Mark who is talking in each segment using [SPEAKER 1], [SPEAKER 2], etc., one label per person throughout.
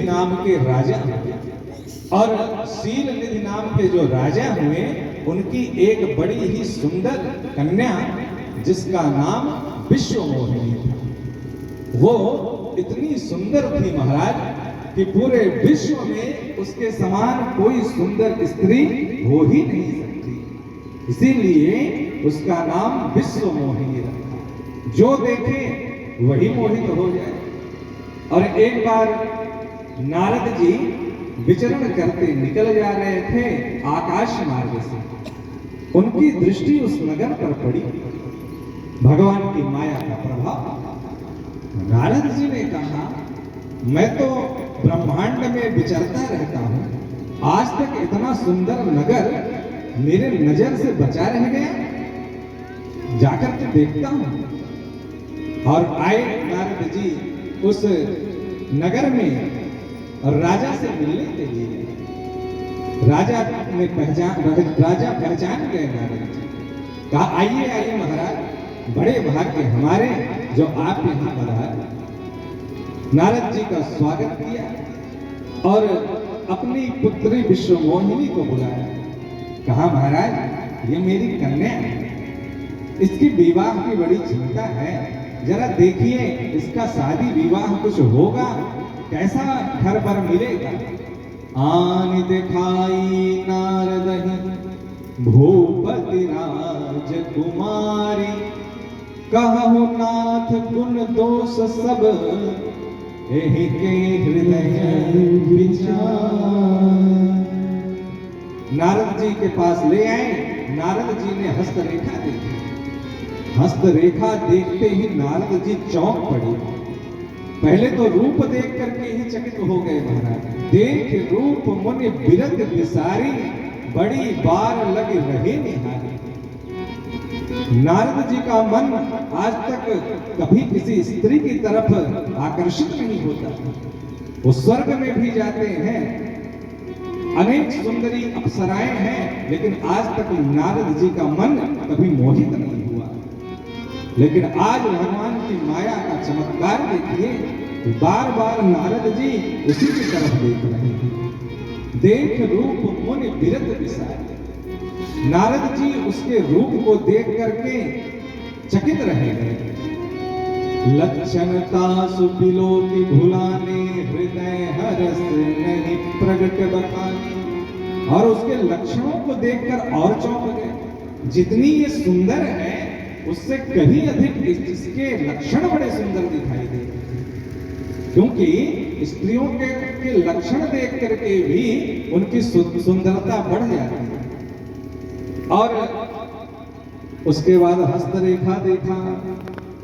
[SPEAKER 1] नाम के राजा और शील निधि नाम के जो राजा हुए उनकी एक बड़ी ही सुंदर कन्या जिसका नाम विश्वमोहिनी था। वो इतनी सुंदर थी महाराज कि पूरे विश्व में उसके समान कोई सुंदर स्त्री हो ही नहीं सकती, इसीलिए उसका नाम विश्वमोहिनी रखा। जो देखे वही मोहित हो जाए। और एक बार नारद जी विचरण करते निकल जा रहे थे आकाश मार्ग से, उनकी दृष्टि उस नगर पर पड़ी। भगवान की माया का प्रभाव। नारद जी ने कहा, मैं तो ब्रह्मांड में विचरता रहता हूं, आज तक इतना सुंदर नगर मेरे नजर से बचा रह गया, जाकर के देखता हूं। और आए नारद जी उस नगर में और राजा से मिलने के लिए। राजा पहचान गए नारद जी। कहा, आइए आइए महाराज, बड़े भाग्य हमारे जो आप यहाँ पधारे। नारद जी का स्वागत किया और अपनी पुत्री विश्वमोहिनी को बुलाया। कहा, महाराज ये मेरी कन्या है, इसकी विवाह की बड़ी चिंता है, जरा देखिए इसका शादी विवाह कुछ होगा, कैसा घर पर मिलेगा। आन दिखाई नारद भूपति राजकुमारी, कहु नाथ गुण दोष सब एहि के हृदय विचार। नारद जी के पास ले आए। नारद जी ने हस्तरेखा देखी। हस्तरेखा देखते ही नारद जी चौंक पड़े। पहले तो रूप देख करके ही चकित हो गए महाराज। देख रूप मुनि बिरत विसारी, बड़ी बार लग रहे निहारी। नारद जी का मन आज तक कभी किसी स्त्री की तरफ आकर्षित नहीं होता। वो स्वर्ग में भी जाते हैं, अनेक सुंदरी अप्सराएं हैं, लेकिन आज तक नारद जी का मन कभी मोहित नहीं हुआ। लेकिन आज भगवान की माया का चमत्कार देखिए, बार बार नारद जी उसी की तरफ देख रहे हैं। देख रूप मुनि बिरत विसारी। नारद जी उसके रूप को देख करके चकित रह गए। लक्षणता सुबिलो की भुलाने, हृदय हरस नहीं प्रगट बखाने। और उसके लक्षणों को देखकर और चौंक गए। जितनी ये सुंदर है उससे कहीं अधिक इसके लक्षण बड़े सुंदर दिखाई दे, क्योंकि स्त्रियों के लक्षण देख करके भी उनकी सुंदरता बढ़ जाती है। और उसके बाद हस्तरेखा देखा।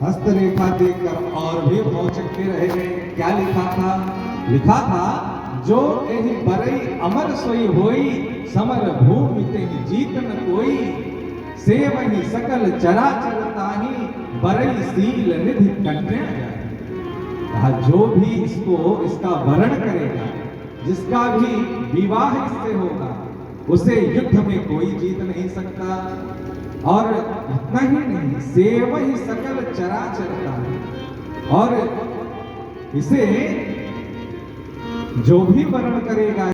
[SPEAKER 1] हस्तरेखा देखकर और भी भौचक्के रह गए। क्या लिखा था? लिखा था, जो एहि बरई अमर सोई होई, समर भूमि तेहि जीत न कोई, सेवहि सकल चराचर ताहि, बरई शील निधि कन्या जाहि। कहा, जो भी इसका वरण करेगा, जिसका भी विवाह इससे होगा, उसे युद्ध में कोई जीत नहीं सकता। और इतना ही नहीं, सेवहि सकल चराचर ताहि, और इसे जो भी वरण करेगा